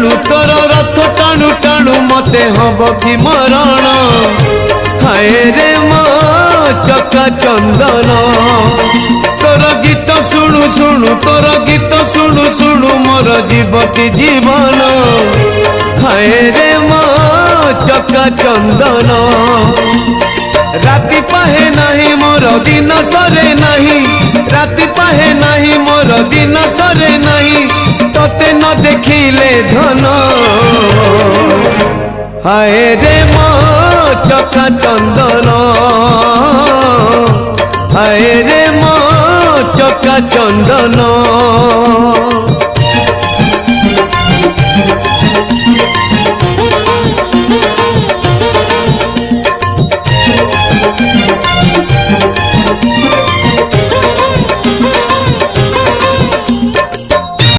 टाणु तोर रथ टाणु टाणु मते हब कि मरण हाय रे मो चका चंदन तोर गीत शुणु शुणु तोर गीत शुणु शुणु मोर जीवटी जीवन हाय रे मो चका चंदन राति पाहे नहीं मोर दिन सरे नहीं राति पाहे नहीं मोर दिन सरे नहीं तोते न देखिले धन हाय रे मो चका चंदन हाय रे मो चका चंदन।